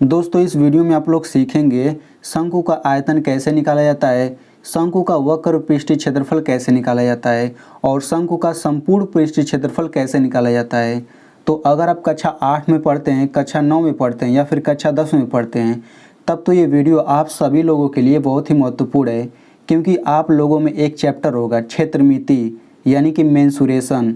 दोस्तों इस वीडियो में आप लोग सीखेंगे शंकु का आयतन कैसे निकाला जाता है, शंकु का वक्र पृष्ठीय क्षेत्रफल कैसे निकाला जाता है और शंकु का संपूर्ण पृष्ठीय क्षेत्रफल कैसे निकाला जाता है। तो अगर आप कक्षा 8 में पढ़ते हैं, कक्षा 9 में पढ़ते हैं या फिर कक्षा 10 में पढ़ते हैं, तब तो ये वीडियो आप सभी लोगों के लिए बहुत ही महत्वपूर्ण है, क्योंकि आप लोगों में एक चैप्टर होगा क्षेत्रमिति यानी कि मेंसुरेशन।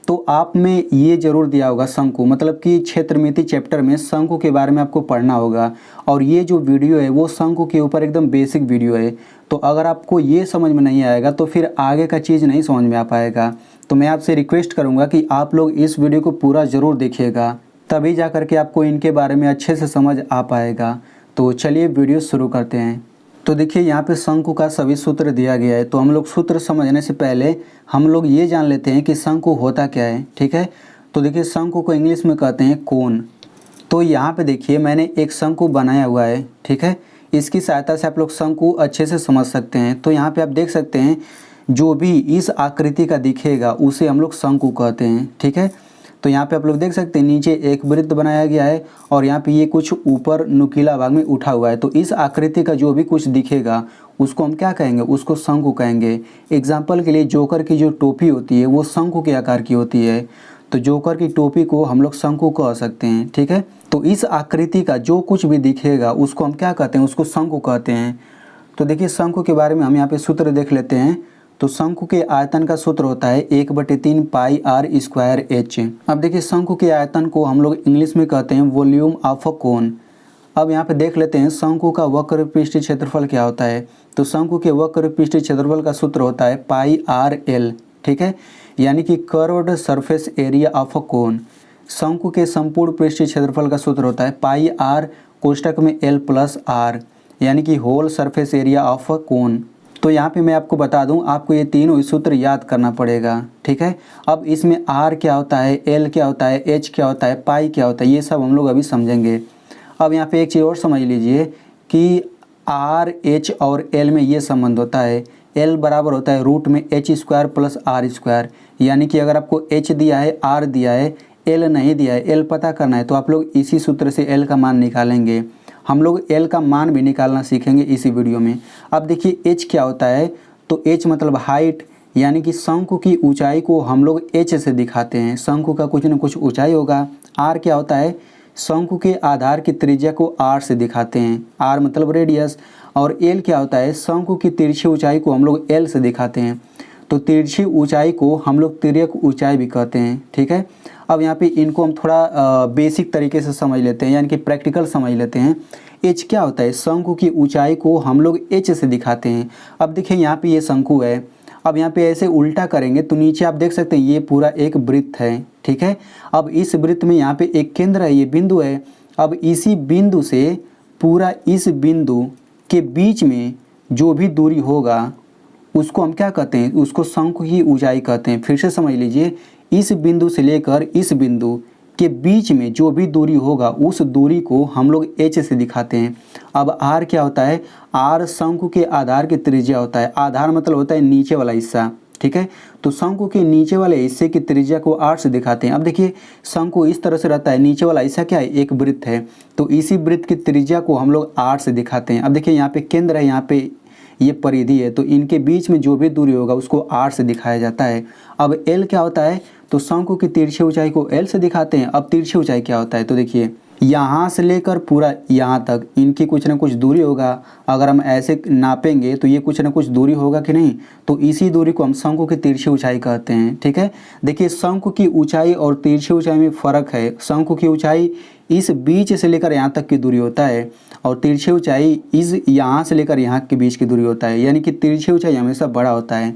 तो आप में ये जरूर दिया होगा शंकु, मतलब कि क्षेत्रमिति चैप्टर में शंकु के बारे में आपको पढ़ना होगा। और ये जो वीडियो है वो शंकु के ऊपर एकदम बेसिक वीडियो है। तो अगर आपको ये समझ में नहीं आएगा तो फिर आगे का चीज़ नहीं समझ में आ पाएगा। तो मैं आपसे रिक्वेस्ट करूँगा कि आप लोग इस वीडियो को पूरा ज़रूर देखिएगा, तभी जा कर के आपको इनके बारे में अच्छे से समझ आ पाएगा। तो चलिए वीडियो शुरू करते हैं। तो देखिए यहाँ पे शंकु का सभी सूत्र दिया गया है। तो हम लोग सूत्र समझने से पहले हम लोग ये जान लेते हैं कि शंकु होता क्या है, ठीक है। तो देखिए शंकु को इंग्लिश में कहते हैं कोन। तो यहाँ पे देखिए मैंने एक शंकु बनाया हुआ है, ठीक है। इसकी सहायता से आप लोग शंकु अच्छे से समझ सकते हैं। तो यहाँ पे आप देख सकते हैं जो भी इस आकृति का दिखेगा उसे हम लोग शंकु कहते हैं, ठीक है। तो यहाँ पे आप लोग देख सकते हैं नीचे एक वृत्त बनाया गया है और यहाँ पे ये कुछ ऊपर नुकीला भाग में उठा हुआ है। तो इस आकृति का जो भी कुछ दिखेगा उसको हम क्या कहेंगे, उसको शंकु कहेंगे। एग्जाम्पल के लिए जोकर की जो टोपी होती है वो शंकु के आकार की होती है। तो जोकर की टोपी को हम लोग शंकु कह सकते हैं, ठीक है। तो इस आकृति का जो कुछ भी दिखेगा उसको हम क्या कहते हैं, उसको शंकु कहते हैं। तो देखिए शंकु के बारे में हम यहाँ पे सूत्र देख लेते हैं। तो शंकु के आयतन का सूत्र होता है 1/3 पाई आर स्क्वायर एच। अब देखिए शंकु के आयतन को हम लोग इंग्लिश में कहते हैं वॉल्यूम ऑफ अ कोन। अब यहाँ पे देख लेते हैं शंकु का वक्र पृष्ठीय क्षेत्रफल क्या होता है। तो शंकु के वक्र पृष्ठीय क्षेत्रफल का सूत्र होता है पाई आर एल, ठीक है, यानी कि curved surface area of a cone. शंकु के संपूर्ण पृष्ठीय क्षेत्रफल का सूत्र होता है पाई आर कोष्टक में एल प्लस आर, यानी कि whole surface area of a cone. तो यहाँ पे मैं आपको बता दूं, आपको ये तीनों सूत्र याद करना पड़ेगा, ठीक है। अब इसमें आर क्या होता है, एल क्या होता है, एच क्या होता है, पाई क्या होता है, ये सब हम लोग अभी समझेंगे। अब यहाँ पे एक चीज़ और समझ लीजिए कि आर एच और एल में ये संबंध होता है। एल बराबर होता है रूट में H square plus R square, यानी कि अगर आपको एच दिया है, आर दिया है, एल नहीं दिया है, एल पता करना है तो आप लोग इसी सूत्र से एल का मान निकालेंगे। हम लोग एल का मान भी निकालना सीखेंगे इसी वीडियो में। अब देखिए एच क्या होता है। तो एच मतलब हाइट, यानी कि शंकु की ऊंचाई को हम लोग एच से दिखाते हैं। शंकु का कुछ न कुछ ऊंचाई होगा। आर क्या होता है, शंकु के आधार की त्रिज्या को आर से दिखाते हैं, आर मतलब रेडियस। और एल क्या होता है, शंकु की तिरछी ऊंचाई को हम लोग एल से दिखाते हैं। तो तिरछी ऊंचाई को हम लोग तिर्यक ऊंचाई भी कहते हैं, ठीक है। अब यहाँ पे इनको हम थोड़ा बेसिक तरीके से समझ लेते हैं, यानी कि प्रैक्टिकल समझ लेते हैं। एच क्या होता है, शंकु की ऊंचाई को हम लोग एच से दिखाते हैं। अब देखिए यहाँ पे ये शंकु है। अब यहाँ पे ऐसे उल्टा करेंगे तो नीचे आप देख सकते हैं ये पूरा एक वृत्त है, ठीक है। अब इस वृत्त में यहाँ पे एक केंद्र है, ये बिंदु है। अब इसी बिंदु से पूरा इस बिंदु के बीच में जो भी दूरी होगा उसको हम क्या कहते हैं, उसको शंकु की ऊंचाई कहते हैं। फिर से समझ लीजिए, इस बिंदु से लेकर इस बिंदु के बीच में जो भी दूरी होगा उस दूरी को हम लोग एच से दिखाते हैं। अब आर क्या होता है, आर शंकु के आधार की त्रिज्या होता है। आधार मतलब होता है नीचे वाला हिस्सा, ठीक है। तो शंकु के नीचे वाले हिस्से की त्रिज्या को आर से दिखाते हैं। अब देखिए शंकु इस तरह से रहता है, नीचे वाला हिस्सा क्या है, एक वृत्त है। तो इसी वृत्त की त्रिज्या को हम लोग आर से दिखाते हैं। अब देखिए यहाँ पे केंद्र है, यहाँ पे ये परिधि है, तो इनके बीच में जो भी दूरी होगा उसको आर से दिखाया जाता है। अब एल क्या होता है, तो शंकु की तिरछी ऊंचाई को एल से दिखाते हैं। अब तिरछी ऊंचाई क्या होता है, तो देखिए यहाँ से लेकर पूरा यहाँ तक इनकी कुछ ना कुछ दूरी होगा। अगर हम ऐसे नापेंगे तो ये कुछ ना कुछ दूरी होगा कि नहीं, तो इसी दूरी को हम शंकु की तिरछी ऊंचाई कहते हैं, ठीक है। देखिए शंकु की ऊंचाई और तिरछी ऊंचाई में फ़र्क है। शंकु की ऊंचाई इस बीच से लेकर यहाँ तक की दूरी होता है और तिरछी ऊंचाई इस यहाँ से लेकर यहाँ के बीच की दूरी होता है, यानी कि तिरछी ऊंचाई हमेशा बड़ा होता है।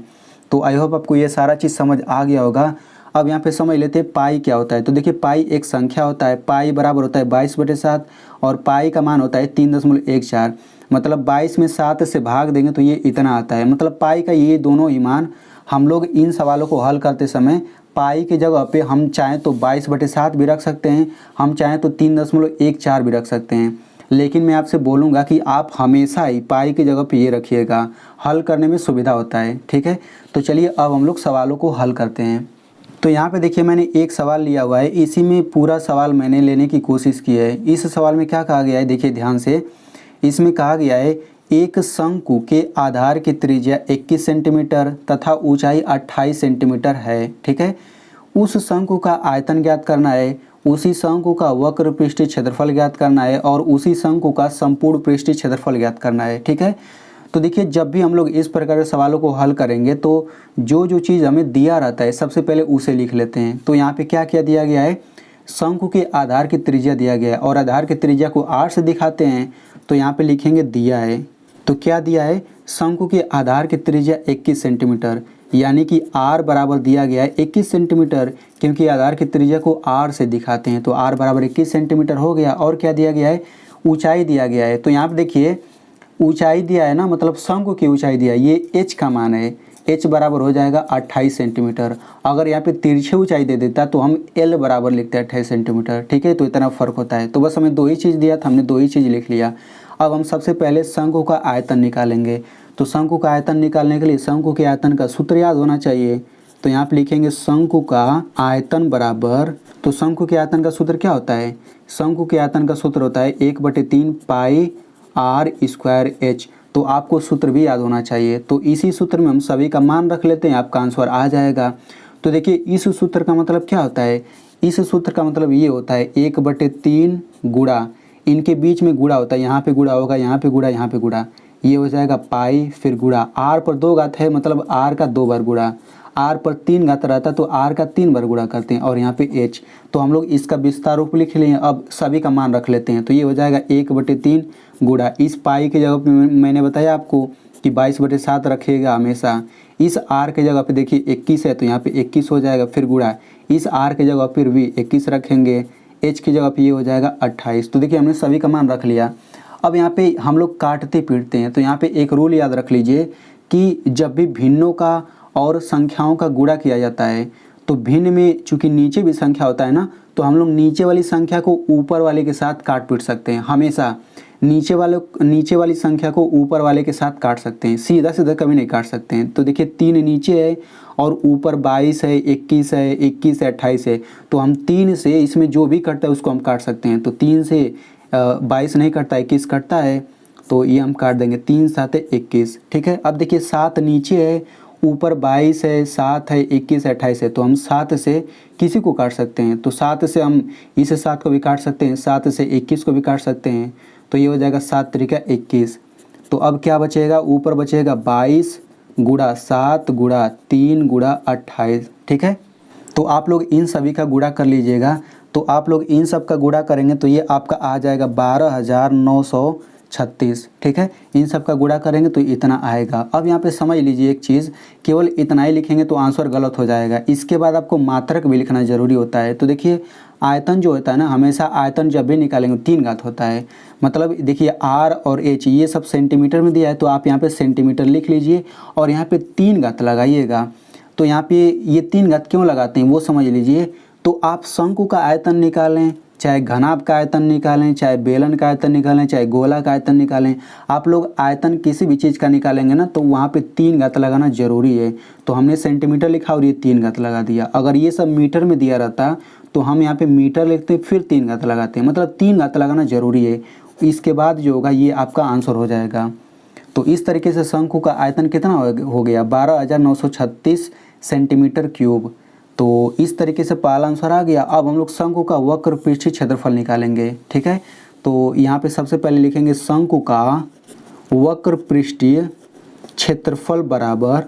तो आई होप आपको ये सारा चीज़ समझ आ गया होगा। अब यहाँ पे समझ लेते हैं पाई क्या होता है। तो देखिए पाई एक संख्या होता है। पाई बराबर होता है 22/7 और पाई का मान होता है 3.14। मतलब 22 में 7 से भाग देंगे तो ये इतना आता है। मतलब पाई का ये दोनों ही मान हम लोग इन सवालों को हल करते समय पाई की जगह पे हम चाहें तो 22/7 भी रख सकते हैं, हम चाहें तो 3.14 भी रख सकते हैं। लेकिन मैं आपसे बोलूँगा कि आप हमेशा ही पाई की जगह पे ये रखिएगा, हल करने में सुविधा होता है, ठीक है। तो चलिए अब हम लोग सवालों को हल करते हैं। तो यहाँ पे देखिए मैंने एक सवाल लिया हुआ है, इसी में पूरा सवाल मैंने लेने की कोशिश की है। इस सवाल में क्या कहा गया है देखिए ध्यान से, इसमें कहा गया है एक शंकु के आधार की त्रिज्या 21 सेंटीमीटर तथा ऊंचाई 28 सेंटीमीटर है, ठीक है। उस शंकु का आयतन ज्ञात करना है, उसी शंकु का वक्र पृष्ठीय क्षेत्रफल ज्ञात करना है और उसी शंकु का संपूर्ण पृष्ठीय क्षेत्रफल ज्ञात करना है, ठीक है। तो देखिए जब भी हम लोग इस प्रकार के सवालों को हल करेंगे तो जो जो चीज़ हमें दिया रहता है सबसे पहले उसे लिख लेते हैं। तो यहाँ पे क्या क्या दिया गया है, शंकु के आधार की त्रिज्या दिया गया है और आधार की त्रिज्या को 8 से दिखाते हैं। तो यहाँ पे लिखेंगे दिया है, तो क्या दिया है, शंकु के आधार की त्रिज्या 21 सेंटीमीटर, यानी कि r बराबर दिया गया है 21 सेंटीमीटर, क्योंकि आधार की त्रिज्या को r से दिखाते हैं। तो r बराबर 21 सेंटीमीटर हो गया। और क्या दिया गया है, ऊंचाई दिया गया है। तो यहाँ पे देखिए ऊंचाई दिया है ना, मतलब शंकु की ऊंचाई दिया है, ये h का मान है, h बराबर हो जाएगा 28 सेंटीमीटर। अगर यहाँ पे तिरछी ऊंचाई दे देता तो हम l बराबर लिखते हैं 28 सेंटीमीटर, ठीक है। तो इतना फ़र्क होता है। तो बस हमें दो ही चीज़ दिया था, हमने दो ही चीज़ लिख लिया। अब हम सबसे पहले शंकु का आयतन निकालेंगे। तो शंकु का आयतन निकालने के लिए शंकु के आयतन का सूत्र याद होना चाहिए। तो यहाँ पे लिखेंगे शंकु का आयतन बराबर, तो शंकु के आयतन का सूत्र क्या होता है, शंकु के आयतन का सूत्र होता है 1/3 पाई r स्क्वायर h। तो आपको सूत्र भी याद होना चाहिए। तो इसी सूत्र में हम सभी का मान रख लेते हैं, आपका आंसर आ जाएगा। तो देखिए इस सूत्र का मतलब क्या होता है, इस सूत्र का मतलब ये होता है 1/3 गुणा, इनके बीच में गुणा होता है, यहाँ पे गुणा होगा, यहाँ पे गुणा, यहाँ पे गुणा, ये हो जाएगा पाई, फिर गुणा, r पर 2 घात है मतलब r का 2 बार गुणा, r पर 3 घात रहता है तो r का 3 बार गुणा करते हैं, और यहाँ पे h। तो हम लोग इसका विस्तार रूप लिख लिए। अब सभी का मान रख लेते हैं। तो ये हो जाएगा 1/3 गुणा, इस पाई की जगह पे मैंने बताया आपको कि 22/7 रखिएगा हमेशा। इस r के जगह पे देखिए 21 है तो यहाँ पे 21 हो जाएगा, फिर गुणा, इस r के जगह फिर भी 21 रखेंगे, h की जगह पे ये हो जाएगा 28। तो देखिए हमने सभी का मान रख लिया। अब यहाँ पे हम लोग काटते पीटते हैं। तो यहाँ पे एक रूल याद रख लीजिए कि जब भी भिन्नों का और संख्याओं का गुणा किया जाता है तो भिन्न में चूंकि नीचे भी संख्या होता है ना, तो हम लोग नीचे वाली संख्या को ऊपर वाले के साथ काट पीट सकते हैं। हमेशा नीचे वाली संख्या को ऊपर वाले के साथ काट सकते हैं, सीधा सीधा कभी नहीं काट सकते हैं। तो देखिए 3 नीचे है और ऊपर 22 है, 21 है, 21 है, 28 है। तो हम 3 से इसमें जो भी कटता है उसको हम काट सकते हैं। तो 3 से 22 नहीं कटता, 21 कटता है, तो ये हम काट देंगे, 3 7 21, ठीक है। अब देखिए 7 नीचे है, ऊपर 22 है, 7 है, 21 है, 28 है। तो हम 7 से किसी को काट सकते हैं। तो 7 से हम इस 7 को भी काट सकते हैं, 7 से 21 को भी काट सकते हैं। तो ये हो जाएगा 7 त्रिका 21। तो अब क्या बचेगा, ऊपर बचेगा 22 गुणा 7 गुणा 3 गुणा 28, ठीक है। तो आप लोग इन सभी का गुणा कर लीजिएगा। तो आप लोग इन सब का गुणा करेंगे तो ये आपका आ जाएगा 12,936, ठीक है। इन सब का गुणा करेंगे तो इतना आएगा। अब यहाँ पे समझ लीजिए एक चीज़, केवल इतना ही लिखेंगे तो आंसर गलत हो जाएगा। इसके बाद आपको मात्रक भी लिखना ज़रूरी होता है। तो देखिए आयतन जो होता है ना, हमेशा आयतन जब भी निकालेंगे 3 घात होता है। मतलब देखिए r और h ये सब सेंटीमीटर में दिया है, तो आप यहाँ पे सेंटीमीटर लिख लीजिए और यहाँ पे 3 घात लगाइएगा। तो यहाँ पे ये 3 घात क्यों लगाते हैं वो समझ लीजिए। तो आप शंकु का आयतन निकालें, चाहे घनाभ का आयतन निकालें, चाहे बेलन का आयतन निकालें, चाहे गोला का आयतन निकालें, आप लोग आयतन किसी भी चीज़ का निकालेंगे ना तो वहाँ पे 3 घात लगाना जरूरी है। तो हमने सेंटीमीटर लिखा और ये 3 घात लगा दिया। अगर ये सब मीटर में दिया रहता तो हम यहाँ पे मीटर लिखते फिर 3 घात लगाते हैं, मतलब 3 घात लगाना जरूरी है। इसके बाद जो होगा ये आपका आंसर हो जाएगा। तो इस तरीके से शंकु का आयतन कितना हो गया, 12,936 सेंटीमीटर क्यूब। तो इस तरीके से पहला आंसर आ गया। अब हम लोग शंकु का वक्र पृष्ठीय क्षेत्रफल निकालेंगे, ठीक है। तो यहाँ पे सबसे पहले लिखेंगे शंकु का वक्र पृष्ठीय क्षेत्रफल बराबर,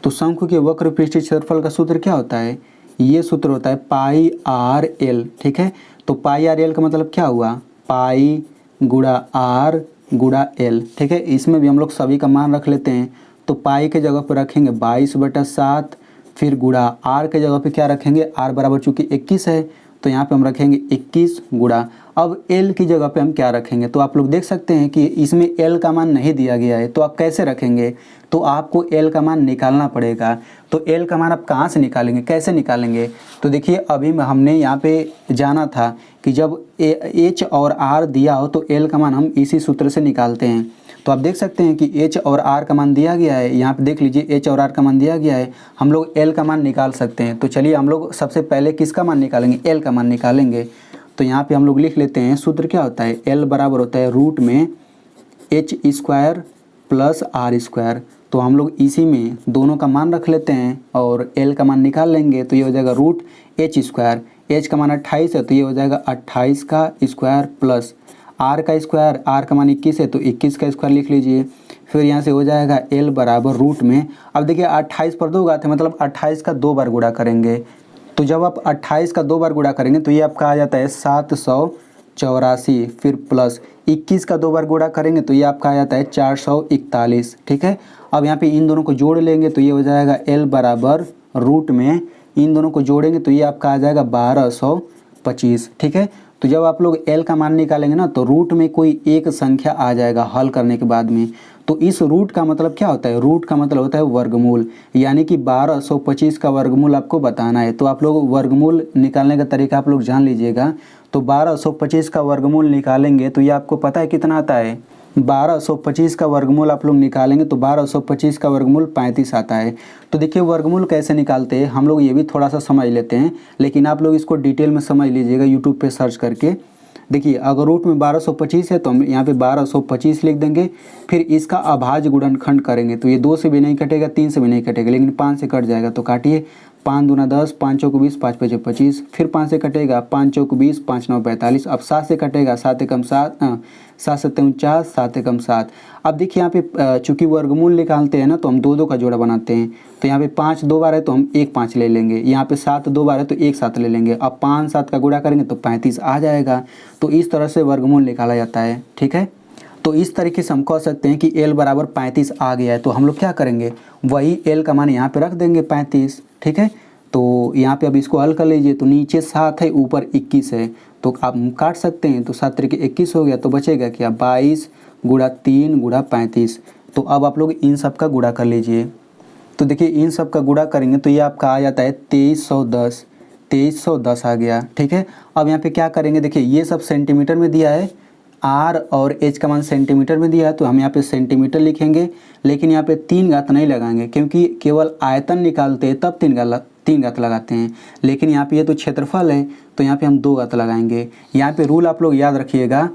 तो शंकु के वक्र पृष्ठीय क्षेत्रफल का सूत्र क्या होता है, ये सूत्र होता है पाई आर एल, ठीक है। तो पाई आर एल का मतलब क्या हुआ, पाई गुणा आर गुणा एल, ठीक है। इसमें भी हम लोग सभी का मान रख लेते हैं। तो पाई के जगह पर रखेंगे 22/7, फिर गुणा आर के जगह पे क्या रखेंगे, आर बराबर चूँकि 21 है तो यहाँ पे हम रखेंगे 21 गुणा। अब एल की जगह पे हम क्या रखेंगे, तो आप लोग देख सकते हैं कि इसमें एल का मान नहीं दिया गया है। तो आप कैसे रखेंगे, तो आपको एल का मान निकालना पड़ेगा। तो एल का मान आप कहाँ से निकालेंगे, कैसे निकालेंगे, तो देखिए अभी हमने यहाँ पे जाना था कि जब एच और आर दिया हो तो एल का मान हम इसी सूत्र से निकालते हैं। तो आप देख सकते हैं कि एच और आर का मान दिया गया है, यहाँ पे देख लीजिए एच और आर का मान दिया गया है, हम लोग एल का मान निकाल सकते हैं। तो चलिए हम लोग सबसे पहले किसका मान निकालेंगे, एल का मान निकालेंगे। तो यहाँ पे हम लोग लिख लेते हैं, सूत्र क्या होता है, एल बराबर होता है रूट में H square plus R square. तो हम लोग इसी में दोनों का मान रख लेते हैं और एल का मान निकाल लेंगे। तो ये हो जाएगा रूट एच स्क्वायर, एच का मान 28 है तो ये हो जाएगा 28 का स्क्वायर प्लस आर का स्क्वायर, आर का मान 21 है तो 21 का स्क्वायर लिख लीजिए। फिर यहाँ से हो जाएगा एल बराबर रूट में, अब देखिए 28 पर 2 घात है, मतलब 28 का 2 बार गुणा करेंगे। तो जब आप 28 का 2 बार गुणा करेंगे तो ये आपका आ जाता है 784, फिर प्लस 21 का 2 बार गुणा करेंगे तो ये आपका आ जाता है 441। ठीक है, अब यहाँ पे इन दोनों को जोड़ लेंगे तो ये हो जाएगा एल बराबर रूट में, इन दोनों को जोड़ेंगे तो ये आपका आ जाएगा 1225। ठीक है, तो जब आप लोग एल का मान निकालेंगे ना तो रूट में कोई एक संख्या आ जाएगा हल करने के बाद में। तो इस रूट का मतलब क्या होता है, रूट का मतलब होता है वर्गमूल, यानी कि 1225 का वर्गमूल आपको बताना है। तो आप लोग वर्गमूल निकालने का तरीका आप लोग जान लीजिएगा। तो 1225 का वर्गमूल निकालेंगे तो ये आपको पता है कितना आता है, 1225 का वर्गमूल आप लोग निकालेंगे तो 1225 का वर्गमूल 35 आता है। तो देखिए वर्गमूल कैसे निकालते हैं हम लोग ये भी थोड़ा सा समझ लेते हैं, लेकिन आप लोग इसको डिटेल में समझ लीजिएगा यूट्यूब पे सर्च करके। देखिए अगर रूट में 1225 है तो हम यहाँ पे 1225 लिख देंगे, फिर इसका अभाज्य गुणनखंड करेंगे तो ये 2 से भी नहीं कटेगा, 3 से भी नहीं कटेगा, लेकिन 5 से कट जाएगा। तो काटिए, 5 दूना 10, 5 चौक 20, 5 पचे 25, फिर 5 से कटेगा, 5 चौक 20, 5 9 45। अब 7 से कटेगा, 7 एकम 7, 7 7 49, 7 एकम 7। अब देखिए यहाँ पे चूंकि वर्गमूल निकालते हैं ना तो हम 2 2 का जोड़ा बनाते हैं। तो यहाँ पे 5 2 बार है तो हम 1 5 ले लेंगे, यहाँ पे 7 2 बार है तो 1 7 ले लेंगे। अब 5 7 का गुणा करेंगे तो 35 आ जाएगा। तो इस तरह से वर्गमूल निकाला जाता है। ठीक है, तो इस तरीके से हम कह सकते हैं कि एल बराबर 35 आ गया है। तो हम लोग क्या करेंगे, वही एल का मान यहाँ पे रख देंगे 35। ठीक है, तो यहाँ पे अब इसको हल कर लीजिए। तो नीचे 7 है, ऊपर 21 है, तो आप काट सकते हैं। तो 7 तरीके 21 हो गया, तो बचेगा क्या, 22 गुणा 3 गुणा 35। तो अब आप लोग इन सब का गुणा कर लीजिए। तो देखिए इन सब का गुणा करेंगे तो ये आपका आ जाता है 2310, 2310 आ गया। ठीक है, अब यहाँ पे क्या करेंगे, देखिए ये सब सेंटीमीटर में दिया है, आर और एच का मान सेंटीमीटर में दिया है तो हम यहाँ पे सेंटीमीटर लिखेंगे, लेकिन यहाँ पे 3 घात नहीं लगाएंगे क्योंकि केवल आयतन निकालते हैं तब 3 घात लगाते हैं, लेकिन यहाँ पे ये तो क्षेत्रफल है तो यहाँ पे हम 2 घात लगाएंगे। यहाँ पे रूल आप लोग याद रखिएगा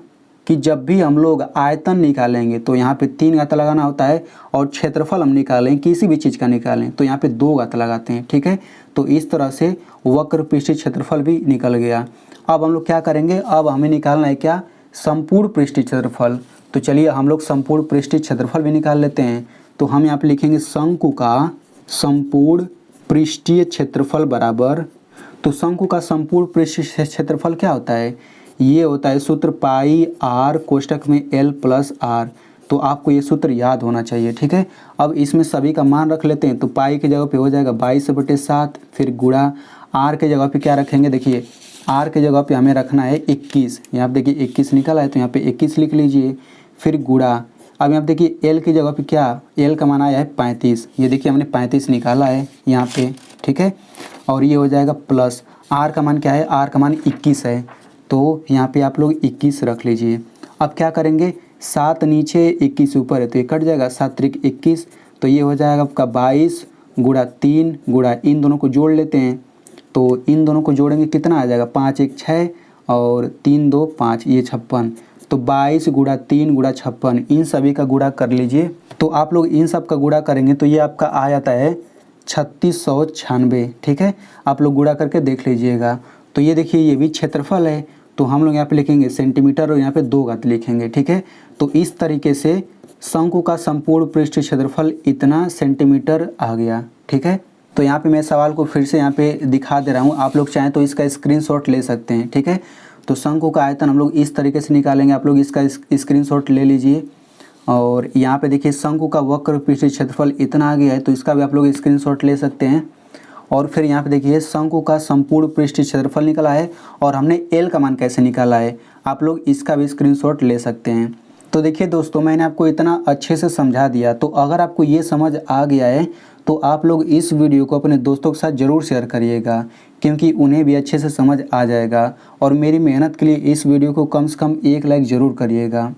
कि जब भी हम लोग आयतन निकालेंगे तो यहाँ पे 3 घात लगाना होता है, और क्षेत्रफल हम निकालें किसी भी चीज़ का निकालें तो यहाँ पे 2 घात लगाते हैं। ठीक है, तो इस तरह से वक्र पृष्ठीय क्षेत्रफल भी निकल गया। अब हम लोग क्या करेंगे, अब हमें निकालना है क्या, संपूर्ण पृष्ठीय क्षेत्रफल। तो चलिए हम लोग संपूर्ण पृष्ठीय क्षेत्रफल भी निकाल लेते हैं। तो हम यहाँ पे लिखेंगे शंकु का संपूर्ण पृष्ठीय क्षेत्रफल बराबर, तो शंकु का संपूर्ण पृष्ठीय क्षेत्रफल क्या होता है, ये होता है सूत्र पाई आर कोष्टक में एल प्लस आर। तो आपको ये सूत्र याद होना चाहिए। ठीक है, अब इसमें सभी का मान रख लेते हैं। तो पाई की जगह पे हो जाएगा 22/7, फिर गुणा आर के जगह पे क्या रखेंगे, देखिए आर के जगह पे हमें रखना है 21, यहाँ पे देखिए 21 निकला है तो यहाँ पे 21 लिख लीजिए, फिर गुणा। अब यहाँ पे देखिए एल की जगह पे क्या, एल का मान आया है 35, ये देखिए हमने 35 निकाला है यहाँ पे। ठीक है, और ये हो जाएगा प्लस आर का मान क्या है, आर का मान 21 है तो यहाँ पे आप लोग 21 रख लीजिए। अब क्या करेंगे, 7 नीचे 21 ऊपर है तो ये कट जाएगा, 7 त्रिक 21, तो ये हो जाएगा आपका 22 गुणा 3 गुणा इन दोनों को जोड़ लेते हैं। तो इन दोनों को जोड़ेंगे कितना आ जाएगा, 5 1 6 और 3 2 5, ये 56। तो 22 गुणा 3 गुणा 56, इन सभी का गुणा कर लीजिए। तो आप लोग इन सब का गुणा करेंगे तो ये आपका आ जाता है 3696। ठीक है, आप लोग गुणा करके देख लीजिएगा। तो ये देखिए ये भी क्षेत्रफल है, तो हम लोग यहाँ पे लिखेंगे सेंटीमीटर और यहाँ पे 2 घात लिखेंगे। ठीक है, तो इस तरीके से शंकु का संपूर्ण पृष्ठीय क्षेत्रफल इतना सेंटीमीटर आ गया। ठीक है, तो यहाँ पे मैं सवाल को फिर से यहाँ पे दिखा दे रहा हूँ, आप लोग चाहें तो इसका स्क्रीनशॉट ले सकते हैं। ठीक है, तो शंकु का आयतन हम लोग इस तरीके से निकालेंगे, आप लोग इसका स्क्रीनशॉट ले लीजिए। और यहाँ पे देखिए शंकु का वक्र पृष्ठीय क्षेत्रफल इतना आ गया है तो इसका भी आप लोग स्क्रीनशॉट ले सकते हैं। और फिर यहाँ पे देखिए शंकु का संपूर्ण पृष्ठीय क्षेत्रफल निकला है और हमने एल का मान कैसे निकाला है, आप लोग इसका भी स्क्रीनशॉट ले सकते हैं। तो देखिए दोस्तों, मैंने आपको इतना अच्छे से समझा दिया, तो अगर आपको ये समझ आ गया है तो आप लोग इस वीडियो को अपने दोस्तों के साथ ज़रूर शेयर करिएगा, क्योंकि उन्हें भी अच्छे से समझ आ जाएगा। और मेरी मेहनत के लिए इस वीडियो को कम से कम 1 लाइक ज़रूर करिएगा।